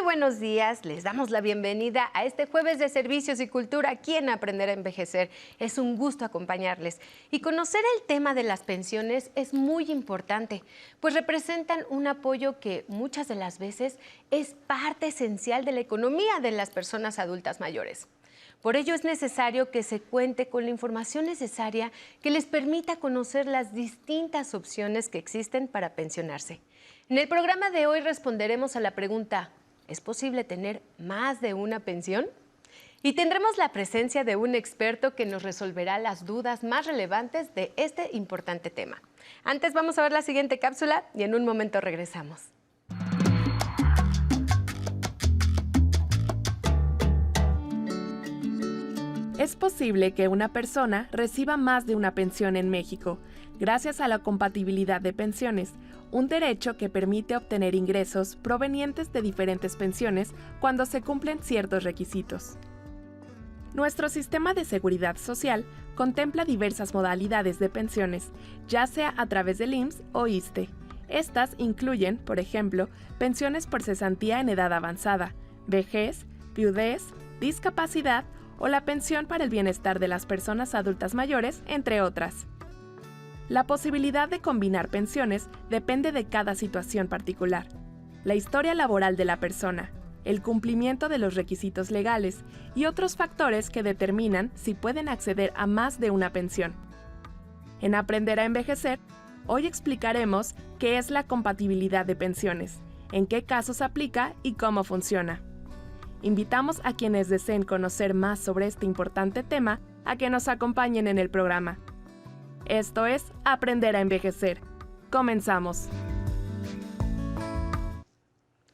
buenos días, les damos la bienvenida a este jueves de Servicios y Cultura aquí en Aprender a Envejecer. Es un gusto acompañarles. Y conocer el tema de las pensiones es muy importante, pues representan un apoyo que muchas de las veces es parte esencial de la economía de las personas adultas mayores. Por ello es necesario que se cuente con la información necesaria que les permita conocer las distintas opciones que existen para pensionarse. En el programa de hoy responderemos a la pregunta: ¿es posible tener más de una pensión? Y tendremos la presencia de un experto que nos resolverá las dudas más relevantes de este importante tema. Antes vamos a ver la siguiente cápsula y en un momento regresamos. Es posible que una persona reciba más de una pensión en México, gracias a la compatibilidad de pensiones, un derecho que permite obtener ingresos provenientes de diferentes pensiones cuando se cumplen ciertos requisitos. Nuestro sistema de seguridad social contempla diversas modalidades de pensiones, ya sea a través del IMSS o ISSSTE. Estas incluyen, por ejemplo, pensiones por cesantía en edad avanzada, vejez, viudez, discapacidad o la pensión para el bienestar de las personas adultas mayores, entre otras. La posibilidad de combinar pensiones depende de cada situación particular, la historia laboral de la persona, el cumplimiento de los requisitos legales y otros factores que determinan si pueden acceder a más de una pensión. En Aprender a Envejecer, hoy explicaremos qué es la compatibilidad de pensiones, en qué casos aplica y cómo funciona. Invitamos a quienes deseen conocer más sobre este importante tema a que nos acompañen en el programa. Esto es Aprender a Envejecer. Comenzamos.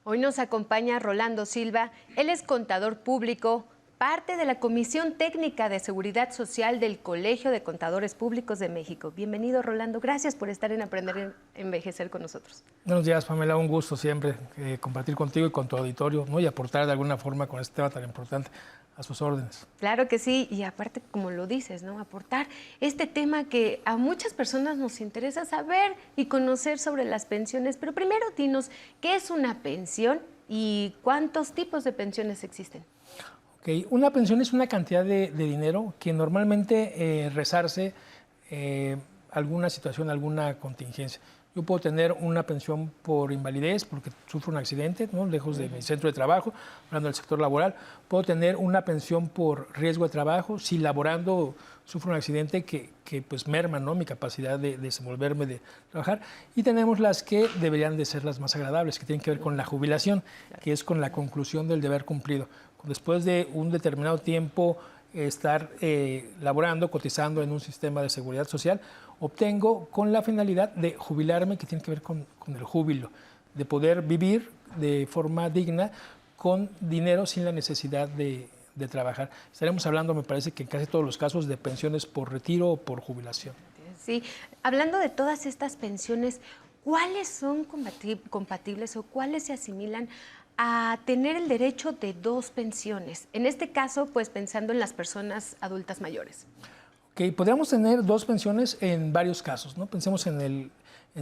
Hoy nos acompaña Rolando Silva. Él es contador público, parte de la Comisión Técnica de Seguridad Social del Colegio de Contadores Públicos de México. Bienvenido, Rolando. Gracias por estar en Aprender a Envejecer con nosotros. Buenos días, Pamela. Un gusto siempre compartir contigo y con tu auditorio, ¿no? Y aportar de alguna forma con este tema tan importante a sus órdenes. Claro que sí, y aparte, como lo dices, ¿no? Aportar este tema que a muchas personas nos interesa saber y conocer sobre las pensiones. Pero primero, dinos, ¿qué es una pensión y cuántos tipos de pensiones existen? Okay. Una pensión es una cantidad de dinero que normalmente resarce alguna situación, alguna contingencia. Yo puedo tener una pensión por invalidez porque sufro un accidente, ¿no? Lejos de mi centro de trabajo, hablando del sector laboral. Puedo tener una pensión por riesgo de trabajo si laborando sufro un accidente que pues merma, ¿no? Mi capacidad de desenvolverme, de trabajar. Y tenemos las que deberían de ser las más agradables, que tienen que ver con la jubilación, que es con la conclusión del deber cumplido. Después de un determinado tiempo estar laborando, cotizando en un sistema de seguridad social, obtengo con la finalidad de jubilarme, que tiene que ver con el júbilo, de poder vivir de forma digna con dinero sin la necesidad de trabajar. Estaremos hablando, me parece que en casi todos los casos, de pensiones por retiro o por jubilación. Sí, hablando de todas estas pensiones, ¿cuáles son compatibles o cuáles se asimilan a tener el derecho de dos pensiones? En este caso, pues pensando en las personas adultas mayores. Okay, podríamos tener dos pensiones en varios casos, ¿no? Pensemos en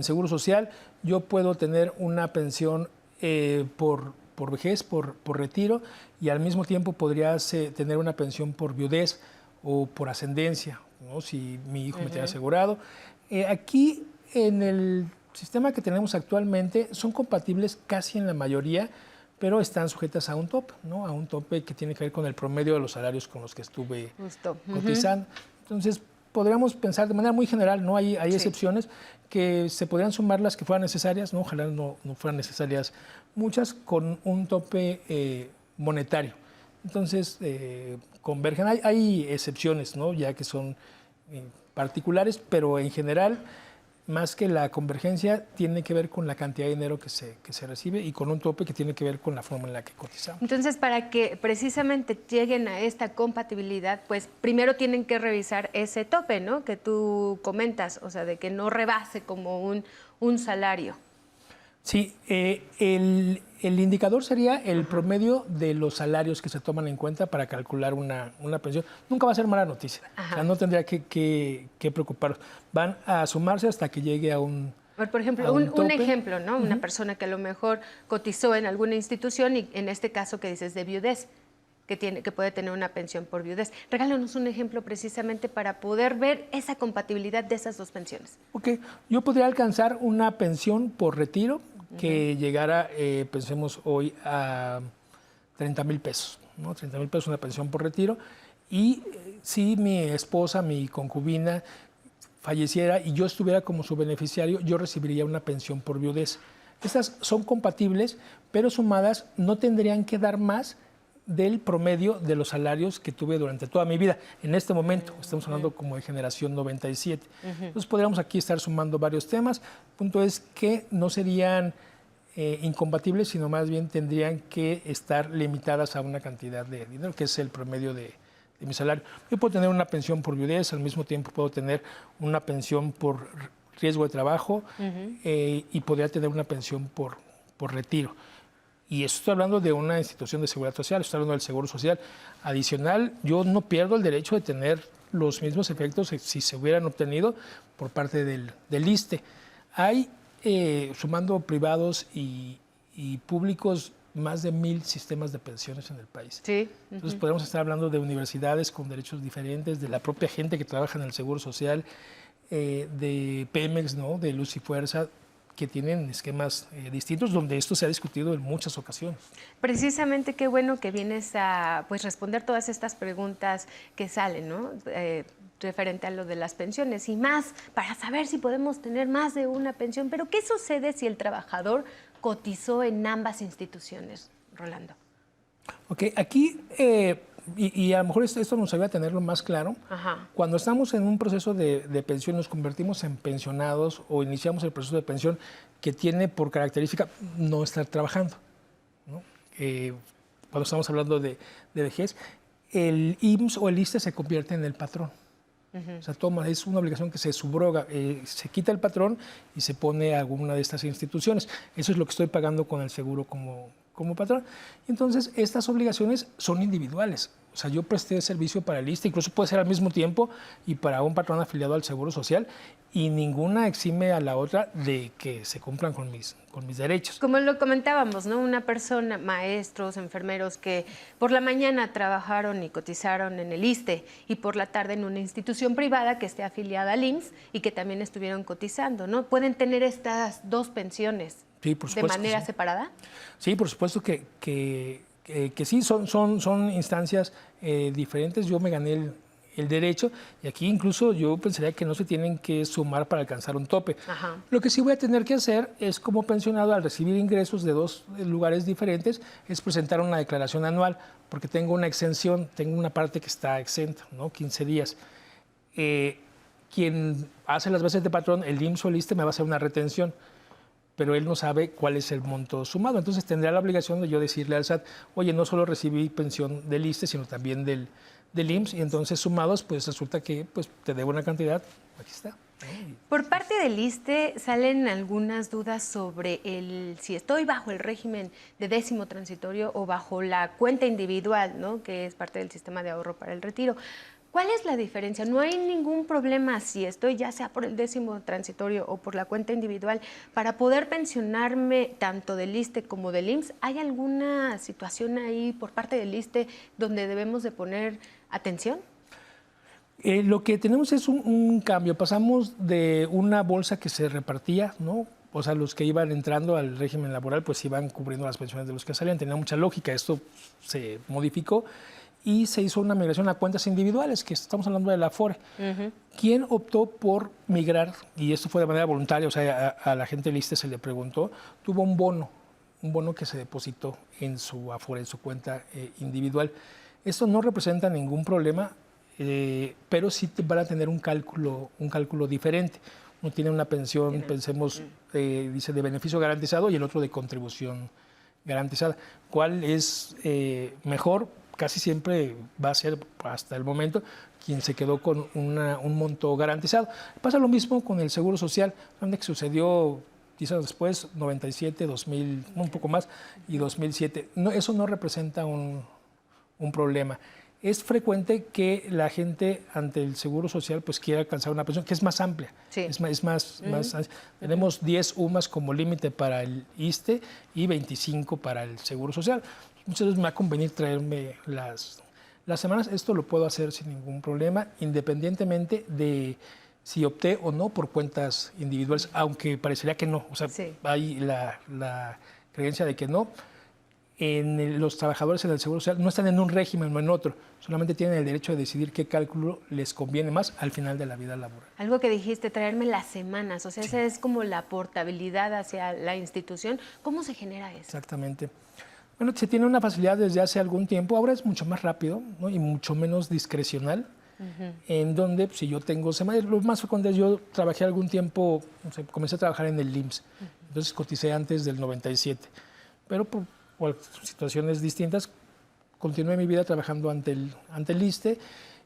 Seguro Social. Yo puedo tener una pensión por vejez, por retiro, y al mismo tiempo podría tener una pensión por viudez o por ascendencia, ¿no? Si mi hijo me tiene asegurado. Aquí, en el sistema que tenemos actualmente, son compatibles casi en la mayoría, pero están sujetas a un tope, ¿no? A un tope que tiene que ver con el promedio de los salarios con los que estuve cotizando. Entonces, podríamos pensar de manera muy general, ¿no? Hay excepciones que se podrían sumar las que fueran necesarias, ¿no? Ojalá no fueran necesarias muchas, con un tope monetario. Entonces, convergen. Hay excepciones, ¿no? Ya que son particulares, pero en general, más que la convergencia, tiene que ver con la cantidad de dinero que se recibe y con un tope que tiene que ver con la forma en la que cotizamos. Entonces, para que precisamente lleguen a esta compatibilidad, pues primero tienen que revisar ese tope, ¿no? Que tú comentas, o sea, de que no rebase como un salario. Sí, el indicador sería el promedio de los salarios que se toman en cuenta para calcular una pensión. Nunca va a ser mala noticia, o sea, no tendría que preocuparos. Van a sumarse hasta que llegue a un Por ejemplo, un ejemplo, ¿no? Una persona que a lo mejor cotizó en alguna institución y en este caso que dices de viudez, que puede tener una pensión por viudez. Regálanos un ejemplo precisamente para poder ver esa compatibilidad de esas dos pensiones. Ok, yo podría alcanzar una pensión por retiro que llegara, pensemos hoy, a 30,000 pesos, ¿no? 30,000 pesos una pensión por retiro. Y si mi esposa, mi concubina, falleciera y yo estuviera como su beneficiario, yo recibiría una pensión por viudez. Estas son compatibles, pero sumadas no tendrían que dar más del promedio de los salarios que tuve durante toda mi vida. En este momento, estamos hablando como de generación 97. Entonces podríamos aquí estar sumando varios temas. El punto es que no serían incompatibles, sino más bien tendrían que estar limitadas a una cantidad de dinero, que es el promedio de mi salario. Yo puedo tener una pensión por viudez, al mismo tiempo puedo tener una pensión por riesgo de trabajo y podría tener una pensión por retiro. Y eso estoy hablando de una institución de seguridad social, estoy hablando del Seguro Social. Adicional, yo no pierdo el derecho de tener los mismos efectos si se hubieran obtenido por parte del ISSSTE. Hay, sumando privados y públicos, más de 1,000 sistemas de pensiones en el país. Sí. Entonces podemos estar hablando de universidades con derechos diferentes, de la propia gente que trabaja en el Seguro Social, de Pemex, ¿no? De Luz y Fuerza, que tienen esquemas distintos, donde esto se ha discutido en muchas ocasiones. Precisamente qué bueno que vienes a responder todas estas preguntas que salen, ¿no? Referente a lo de las pensiones y más para saber si podemos tener más de una pensión. Pero ¿qué sucede si el trabajador cotizó en ambas instituciones, Rolando? Ok, aquí, y a lo mejor esto nos ayuda a tenerlo más claro. Ajá. Cuando estamos en un proceso de pensión, nos convertimos en pensionados o iniciamos el proceso de pensión que tiene por característica no estar trabajando, ¿no? Cuando estamos hablando de vejez, el IMSS o el ISSSTE se convierte en el patrón. O sea, es una obligación que se subroga, se quita el patrón y se pone a alguna de estas instituciones. Eso es lo que estoy pagando con el seguro como patrón. Entonces, estas obligaciones son individuales. O sea, yo presté servicio para el ISSSTE, incluso puede ser al mismo tiempo y para un patrón afiliado al Seguro Social, y ninguna exime a la otra de que se cumplan con mis derechos. Como lo comentábamos, ¿no? Una persona, maestros, enfermeros que por la mañana trabajaron y cotizaron en el ISSSTE y por la tarde en una institución privada que esté afiliada al IMSS y que también estuvieron cotizando, ¿no? ¿Pueden tener estas dos pensiones Sí, por supuesto, de manera sí. separada? Sí, por supuesto que sí, son instancias diferentes. Yo me gané el derecho y aquí incluso yo pensaría que no se tienen que sumar para alcanzar un tope. Ajá. Lo que sí voy a tener que hacer es, como pensionado, al recibir ingresos de dos lugares diferentes, es presentar una declaración anual, porque tengo una exención, tengo una parte que está exenta, ¿no? 15 días. Quien hace las bases de patrón, el IMSS o el ISSSTE, me va a hacer una retención, pero él no sabe cuál es el monto sumado. Entonces tendría la obligación de yo decirle al SAT, oye, no solo recibí pensión del ISSSTE, sino también del IMSS, y entonces sumados, pues resulta que te debo una cantidad, aquí está. Por parte del ISSSTE salen algunas dudas sobre si estoy bajo el régimen de 10º transitorio o bajo la cuenta individual, ¿no? Que es parte del sistema de ahorro para el retiro. ¿Cuál es la diferencia? ¿No hay ningún problema si estoy ya sea por el 10º transitorio o por la cuenta individual para poder pensionarme tanto del ISSSTE como del IMSS? ¿Hay alguna situación ahí por parte del ISSSTE donde debemos de poner atención? Lo que tenemos es un cambio. Pasamos de una bolsa que se repartía, ¿no? O sea, los que iban entrando al régimen laboral pues iban cubriendo las pensiones de los que salían. Tenía mucha lógica. Esto se modificó y se hizo una migración a cuentas individuales, que estamos hablando de la Afore. ¿Quién optó por migrar? Y esto fue de manera voluntaria, o sea, a la gente del ISSSTE se le preguntó, tuvo un bono que se depositó en su Afore, en su cuenta individual. Esto no representa ningún problema, pero sí van a tener un cálculo diferente. Uno tiene una pensión, pensemos, dice de beneficio garantizado y el otro de contribución garantizada. ¿Cuál es mejor? Casi siempre va a ser, hasta el momento, quien se quedó con un monto garantizado. Pasa lo mismo con el Seguro Social, donde sucedió quizás después, 97, 2000, un poco más, y 2007. No, eso no representa un problema. es frecuente que la gente ante el Seguro Social pues quiera alcanzar una pensión que es más amplia. Sí. Más tenemos 10 UMAS como límite para el ISSSTE y 25 para el Seguro Social. Muchas veces me va a convenir traerme las semanas. Esto lo puedo hacer sin ningún problema, independientemente de si opté o no por cuentas individuales, aunque parecería que no. O sea, sí, hay la creencia de que no. Los trabajadores en el Seguro Social no están en un régimen o en otro, solamente tienen el derecho de decidir qué cálculo les conviene más al final de la vida laboral. Algo que dijiste, traerme las semanas, o sea, sí, esa es como la portabilidad hacia la institución. ¿Cómo se genera eso? Exactamente. Bueno, se tiene una facilidad desde hace algún tiempo, ahora es mucho más rápido, ¿no? Y mucho menos discrecional, en donde si yo tengo semanas, lo más frecuente es yo trabajé algún tiempo, no sé, comencé a trabajar en el IMSS, entonces coticé antes del 97, pero por situaciones distintas, continué mi vida trabajando ante el ISSSTE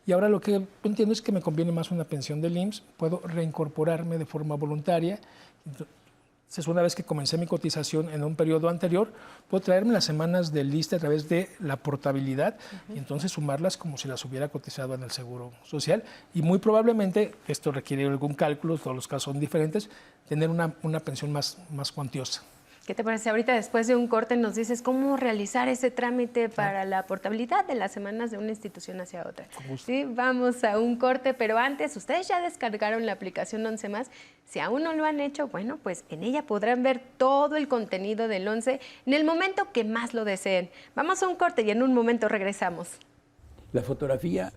y ahora lo que entiendo es que me conviene más una pensión del IMSS, puedo reincorporarme de forma voluntaria. Entonces, una vez que comencé mi cotización en un periodo anterior, puedo traerme las semanas del ISSSTE a través de la portabilidad y entonces sumarlas como si las hubiera cotizado en el Seguro Social y muy probablemente, esto requiere algún cálculo, todos los casos son diferentes, tener una pensión más cuantiosa. ¿Qué te parece? Ahorita después de un corte nos dices cómo realizar ese trámite para la portabilidad de las semanas de una institución hacia otra. Sí, vamos a un corte, pero antes, ustedes ya descargaron la aplicación 11 Más. Si aún no lo han hecho, bueno, pues en ella podrán ver todo el contenido del 11 en el momento que más lo deseen. Vamos a un corte y en un momento regresamos. La fotografía,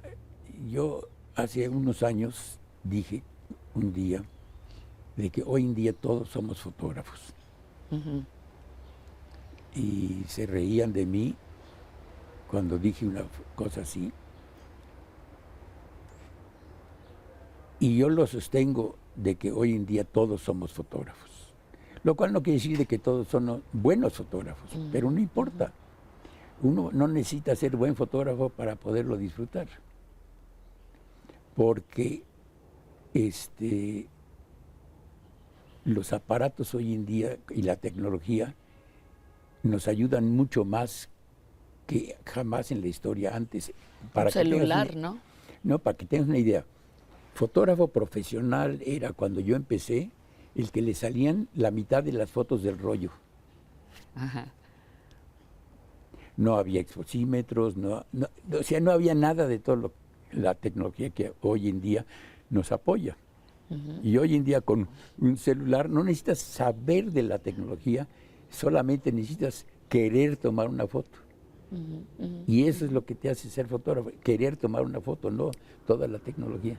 yo hace unos años dije un día de que hoy en día todos somos fotógrafos. Y se reían de mí cuando dije una cosa así. Y yo lo sostengo de que hoy en día todos somos fotógrafos. Lo cual no quiere decir de que todos son buenos fotógrafos, pero no importa. Uno no necesita ser buen fotógrafo para poderlo disfrutar. Porque los aparatos hoy en día y la tecnología nos ayudan mucho más que jamás en la historia antes. Para celular, ¿no? No, para que tengas una idea. Fotógrafo profesional era cuando yo empecé el que le salían la mitad de las fotos del rollo. Ajá. No había exposímetros, o sea, no había nada de todo la tecnología que hoy en día nos apoya. Y hoy en día con un celular no necesitas saber de la tecnología, solamente necesitas querer tomar una foto. Y eso es lo que te hace ser fotógrafo, querer tomar una foto, no toda la tecnología.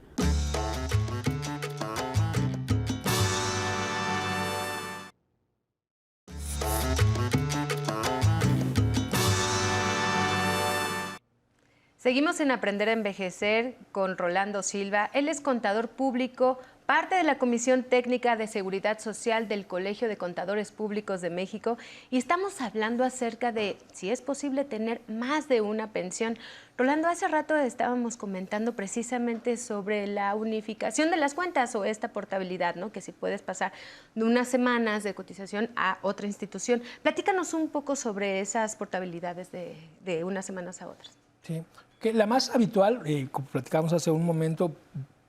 Seguimos en Aprender a Envejecer con Rolando Silva. Él es contador público, parte de la Comisión Técnica de Seguridad Social del Colegio de Contadores Públicos de México y estamos hablando acerca de si es posible tener más de una pensión. Rolando, hace rato estábamos comentando precisamente sobre la unificación de las cuentas o esta portabilidad, ¿no? Que si puedes pasar de unas semanas de cotización a otra institución. Platícanos un poco sobre esas portabilidades de unas semanas a otras. Sí, que la más habitual, como platicamos hace un momento,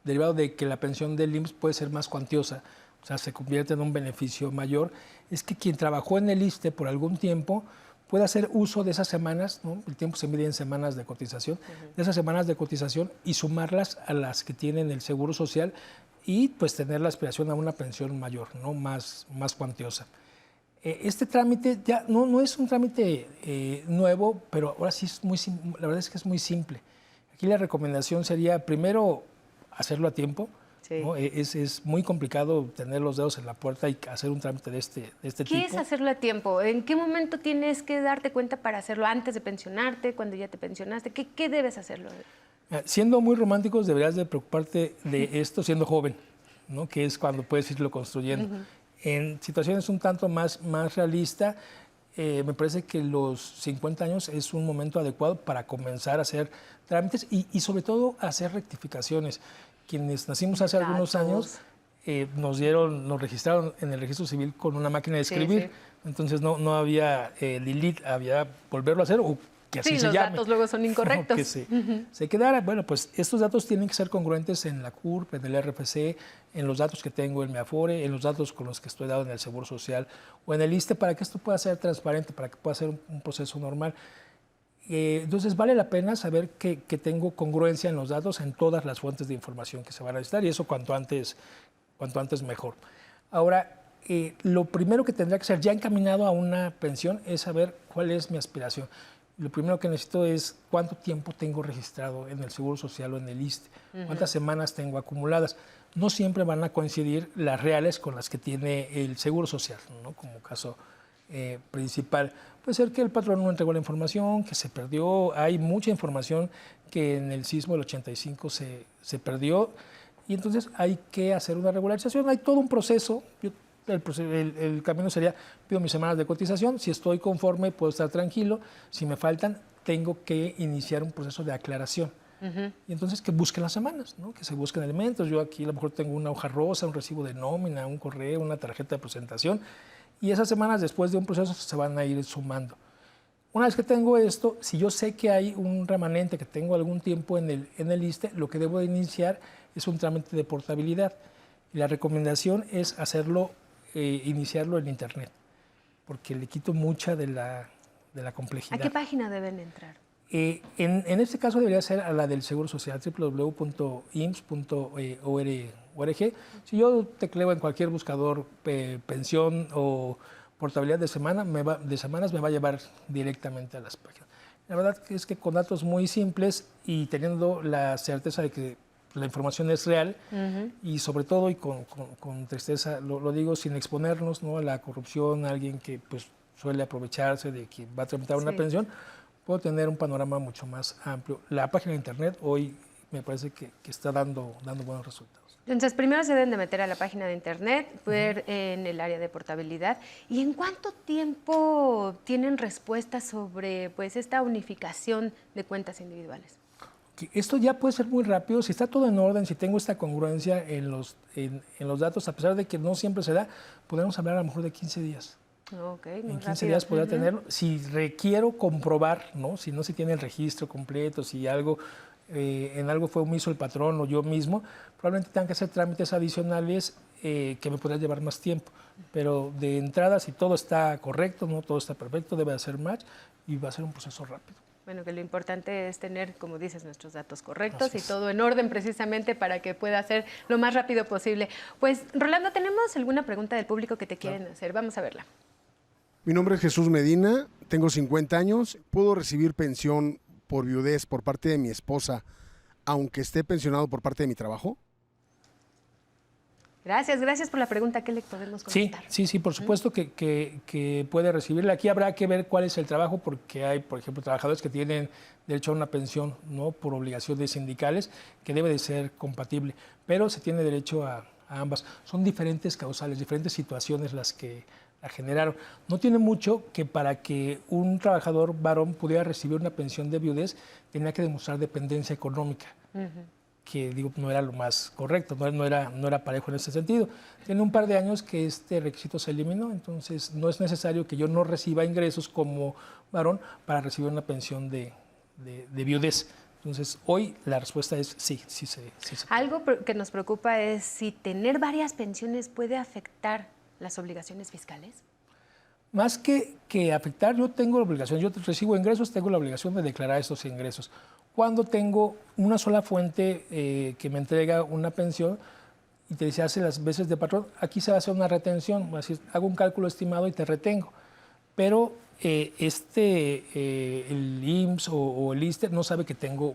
derivado de que la pensión del IMSS puede ser más cuantiosa, o sea, se convierte en un beneficio mayor, es que quien trabajó en el ISSSTE por algún tiempo puede hacer uso de esas semanas, ¿no? El tiempo se mide en semanas de cotización, de esas semanas de cotización y sumarlas a las que tienen el Seguro Social y pues tener la aspiración a una pensión mayor, ¿no? más cuantiosa. Este trámite ya no es un trámite nuevo, pero ahora sí es la verdad es que es muy simple. Aquí la recomendación sería primero hacerlo a tiempo. Sí. ¿No? Es muy complicado tener los dedos en la puerta y hacer un trámite de este tipo. ¿Qué es hacerlo a tiempo? ¿En qué momento tienes que darte cuenta para hacerlo? ¿Antes de pensionarte? ¿Cuando ya te pensionaste? ¿Qué debes hacerlo? Siendo muy románticos, deberías de preocuparte de esto siendo joven, ¿no? Que es cuando puedes irlo construyendo. En situaciones un tanto más realistas, me parece que los 50 años es un momento adecuado para comenzar a hacer trámites y sobre todo hacer rectificaciones. Quienes nacimos hace algunos años nos registraron en el registro civil con una máquina de escribir, sí. Entonces no había delete, había volverlo a hacer o que así Sí, se los llame. datos luego son incorrectos. Que se quedara. Bueno, pues estos datos tienen que ser congruentes en la CURP, en el RFC, en los datos que tengo en mi Afore, en los datos con los que estoy dado en el Seguro Social o en el ISSSTE, para que esto pueda ser transparente, para que pueda ser un proceso normal. Entonces vale la pena saber que tengo congruencia en los datos en todas las fuentes de información que se van a necesitar, y eso cuanto antes mejor. Ahora, lo primero que tendría que ser ya encaminado a una pensión es saber cuál es mi aspiración. Lo primero que necesito es cuánto tiempo tengo registrado en el Seguro Social o en el ISSSTE, cuántas semanas tengo acumuladas. No siempre van a coincidir las reales con las que tiene el Seguro Social, ¿no? Como caso principal. Puede ser que el patrón no entregó la información, que se perdió. Hay mucha información que en el sismo del 85 se perdió, y entonces hay que hacer una regularización. Hay todo un proceso. El camino sería: pido mis semanas de cotización, si estoy conforme puedo estar tranquilo, si me faltan tengo que iniciar un proceso de aclaración. Y entonces que busquen las semanas, ¿no? Que se busquen elementos. Yo aquí a lo mejor tengo una hoja rosa, un recibo de nómina, un correo, una tarjeta de presentación, y esas semanas después de un proceso se van a ir sumando. Una vez que tengo esto, si yo sé que hay un remanente, que tengo algún tiempo en el ISSSTE, lo que debo de iniciar es un trámite de portabilidad. Y la recomendación es hacerlo, iniciarlo en Internet, porque le quito mucha de la complejidad. ¿A qué página deben entrar? En este caso debería ser a la del Seguro Social, www.ims.org. Si yo tecleo en cualquier buscador pensión o portabilidad de semanas, me va a llevar directamente a las páginas. La verdad es que con datos muy simples y teniendo la certeza de que la información es real, y sobre todo, y con tristeza lo digo, sin exponernos, ¿no?, a la corrupción, a alguien que pues suele aprovecharse de que va a tramitar una pensión, puedo tener un panorama mucho más amplio. La página de Internet hoy me parece que está dando buenos resultados. Entonces, primero se deben de meter a la página de Internet, ver en el área de portabilidad. ¿Y en cuánto tiempo tienen respuestas sobre pues esta unificación de cuentas individuales? Esto ya puede ser muy rápido, si está todo en orden, si tengo esta congruencia en los datos, a pesar de que no siempre se da, podemos hablar a lo mejor de 15 días. Okay, en 15 días podría tenerlo. Si requiero comprobar, ¿no?, si no se tiene el registro completo, si algo en algo fue omiso el patrón o yo mismo, probablemente tengan que hacer trámites adicionales que me podrían llevar más tiempo. Pero de entrada, si todo está correcto, no todo está perfecto, debe hacer match y va a ser un proceso rápido. Bueno, que lo importante es tener, como dices, nuestros datos correctos y todo en orden precisamente para que pueda ser lo más rápido posible. Pues, Rolando, ¿tenemos alguna pregunta del público que te quieren hacer? Vamos a verla. Mi nombre es Jesús Medina, tengo 50 años. ¿Puedo recibir pensión por viudez por parte de mi esposa, aunque esté pensionado por parte de mi trabajo? Gracias por la pregunta. ¿Qué le podemos contestar? Sí, por supuesto que puede recibirla. Aquí habrá que ver cuál es el trabajo, porque hay, por ejemplo, trabajadores que tienen derecho a una pensión, ¿no?, por obligaciones sindicales, que debe de ser compatible, pero se tiene derecho a ambas. Son diferentes causales, diferentes situaciones las que la generaron. No tiene mucho que para que un trabajador varón pudiera recibir una pensión de viudez, tenía que demostrar dependencia económica. Que digo, no era lo más correcto, no era parejo en ese sentido. Tiene un par de años que este requisito se eliminó, entonces no es necesario que yo no reciba ingresos como varón para recibir una pensión de viudez. Entonces, hoy la respuesta es sí. Algo que nos preocupa es si tener varias pensiones puede afectar las obligaciones fiscales. Más que afectar, yo tengo la obligación, yo recibo ingresos, tengo la obligación de declarar estos ingresos. Cuando tengo una sola fuente que me entrega una pensión y te dice hace las veces de patrón, aquí se va a hacer una retención, así, hago un cálculo estimado y te retengo. Pero el IMSS o el ISSSTE no sabe que tengo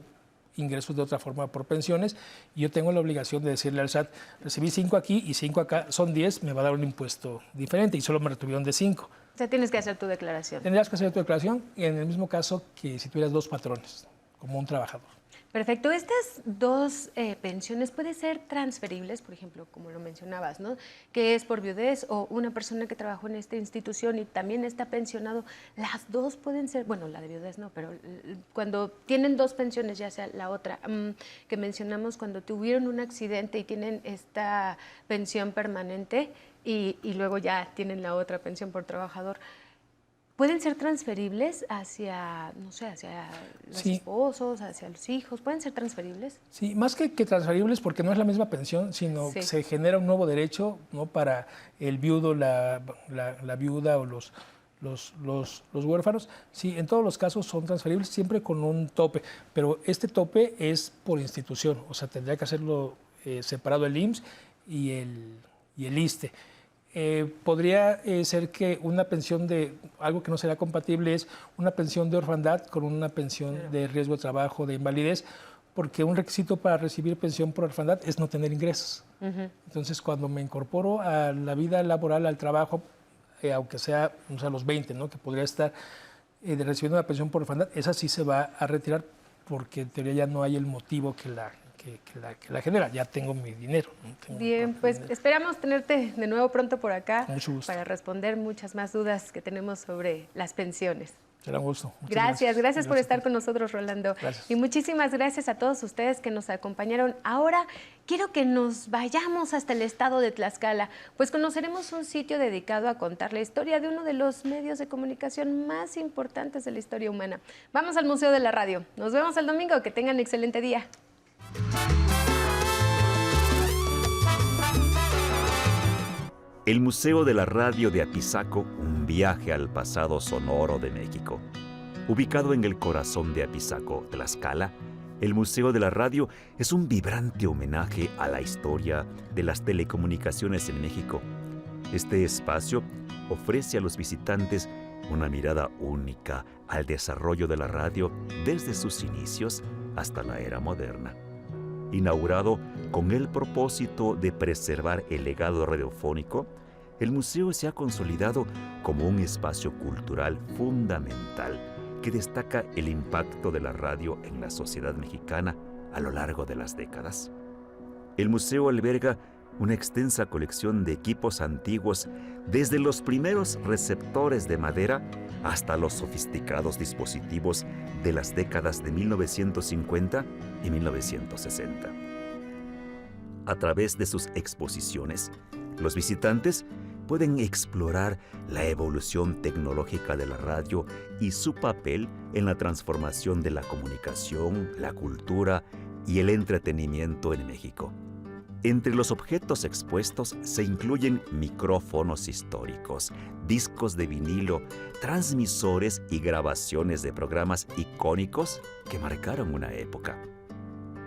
ingresos de otra forma por pensiones, y yo tengo la obligación de decirle al SAT, recibí 5 aquí y 5 acá, son 10, me va a dar un impuesto diferente y solo me retuvieron de 5. O sea, tienes que hacer tu declaración. Tendrías que hacer tu declaración en el mismo caso que si tuvieras 2 patrones, como un trabajador. Perfecto. Estas dos pensiones pueden ser transferibles, por ejemplo, como lo mencionabas, ¿no?, que es por viudez, o una persona que trabajó en esta institución y también está pensionado. Las dos pueden ser, bueno, la de viudez no, pero cuando tienen 2 pensiones, ya sea la otra que mencionamos, cuando tuvieron un accidente y tienen esta pensión permanente y luego ya tienen la otra pensión por trabajador, ¿pueden ser transferibles hacia, no sé, hacia los esposos, hacia los hijos? ¿Pueden ser transferibles? Sí, más que transferibles, porque no es la misma pensión, sino que se genera un nuevo derecho, ¿no?, para el viudo, la viuda o los huérfanos. Sí, en todos los casos son transferibles, siempre con un tope, pero este tope es por institución, o sea, tendría que hacerlo separado el IMSS y el ISSSTE. Podría ser que una pensión de algo que no será compatible es una pensión de orfandad con una pensión de riesgo de trabajo, de invalidez, porque un requisito para recibir pensión por orfandad es no tener ingresos. Entonces, cuando me incorporo a la vida laboral, al trabajo, aunque sea, o sea, a los 20, ¿no?, que podría estar recibiendo una pensión por orfandad, esa sí se va a retirar porque en teoría ya no hay el motivo que la genera, ya tengo mi dinero. Bien, pues esperamos tenerte de nuevo pronto por acá para responder muchas más dudas que tenemos sobre las pensiones. Será un gusto. Gracias por estar con nosotros, Rolando. Gracias. Y muchísimas gracias a todos ustedes que nos acompañaron. Ahora quiero que nos vayamos hasta el estado de Tlaxcala, pues conoceremos un sitio dedicado a contar la historia de uno de los medios de comunicación más importantes de la historia humana. Vamos al Museo de la Radio. Nos vemos el domingo. Que tengan un excelente día. El Museo de la Radio de Apizaco, un viaje al pasado sonoro de México. Ubicado en el corazón de Apizaco, Tlaxcala, el Museo de la Radio es un vibrante homenaje a la historia de las telecomunicaciones en México. Este espacio ofrece a los visitantes una mirada única al desarrollo de la radio desde sus inicios hasta la era moderna. Inaugurado con el propósito de preservar el legado radiofónico, el museo se ha consolidado como un espacio cultural fundamental que destaca el impacto de la radio en la sociedad mexicana a lo largo de las décadas. El museo alberga una extensa colección de equipos antiguos, desde los primeros receptores de madera hasta los sofisticados dispositivos de las décadas de 1950 y 1960. A través de sus exposiciones, los visitantes pueden explorar la evolución tecnológica de la radio y su papel en la transformación de la comunicación, la cultura y el entretenimiento en México. Entre los objetos expuestos se incluyen micrófonos históricos, discos de vinilo, transmisores y grabaciones de programas icónicos que marcaron una época.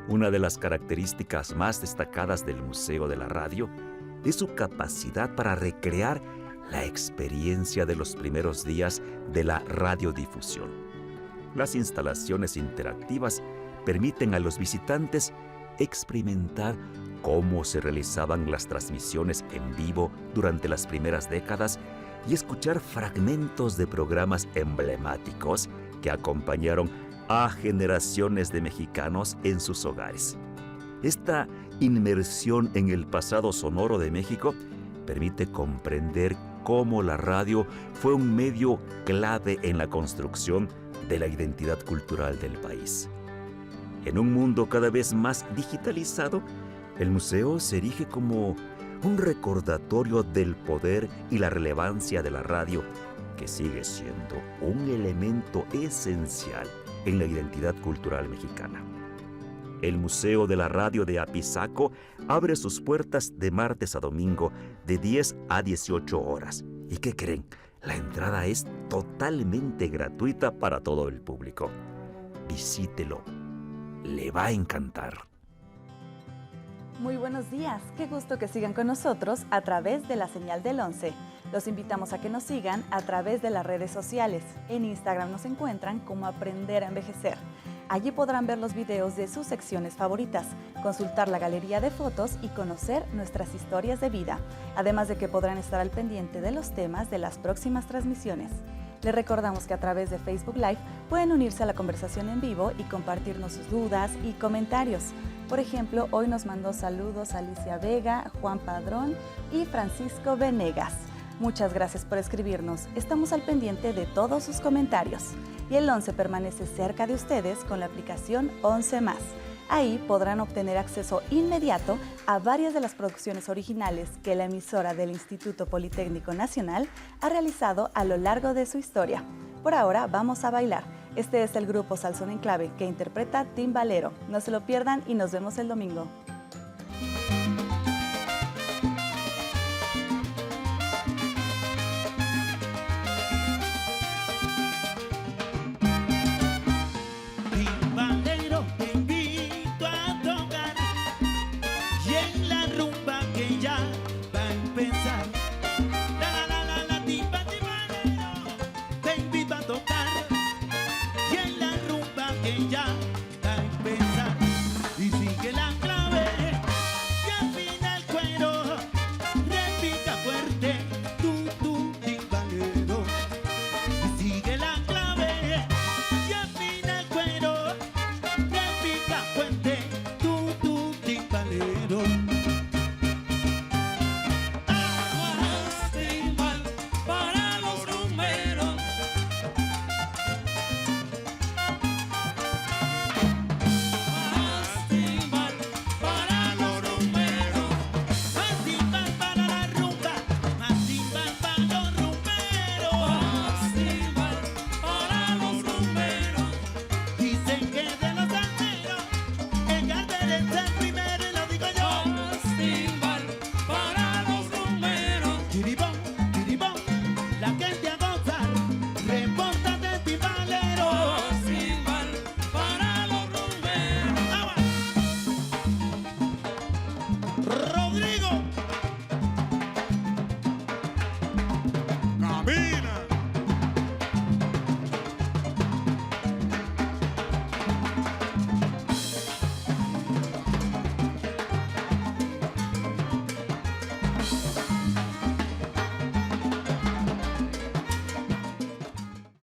Una de las características más destacadas del Museo de la Radio es su capacidad para recrear la experiencia de los primeros días de la radiodifusión. Las instalaciones interactivas permiten a los visitantes experimentar cómo se realizaban las transmisiones en vivo durante las primeras décadas y escuchar fragmentos de programas emblemáticos que acompañaron a generaciones de mexicanos en sus hogares. Esta inmersión en el pasado sonoro de México permite comprender cómo la radio fue un medio clave en la construcción de la identidad cultural del país. En un mundo cada vez más digitalizado, el museo se erige como un recordatorio del poder y la relevancia de la radio, que sigue siendo un elemento esencial en la identidad cultural mexicana. El Museo de la Radio de Apizaco abre sus puertas de martes a domingo de 10 a 18 horas. ¿Y qué creen? La entrada es totalmente gratuita para todo el público. Visítelo. Le va a encantar. Muy buenos días, qué gusto que sigan con nosotros a través de la señal del 11. Los invitamos a que nos sigan a través de las redes sociales. En Instagram nos encuentran como Aprender a Envejecer. Allí podrán ver los videos de sus secciones favoritas, consultar la galería de fotos y conocer nuestras historias de vida, además de que podrán estar al pendiente de los temas de las próximas transmisiones. Les recordamos que a través de Facebook Live pueden unirse a la conversación en vivo y compartirnos sus dudas y comentarios. Por ejemplo, hoy nos mandó saludos Alicia Vega, Juan Padrón y Francisco Venegas. Muchas gracias por escribirnos. Estamos al pendiente de todos sus comentarios. Y el 11 permanece cerca de ustedes con la aplicación 11+. Ahí podrán obtener acceso inmediato a varias de las producciones originales que la emisora del Instituto Politécnico Nacional ha realizado a lo largo de su historia. Por ahora, vamos a bailar. Este es el grupo Salsón en Clave que interpreta Timbalero. No se lo pierdan y nos vemos el domingo. Timbalero, te invito a tocar y en la rumba que ya va a empezar. Timbalero, te invito a tocar y en la rumba que ya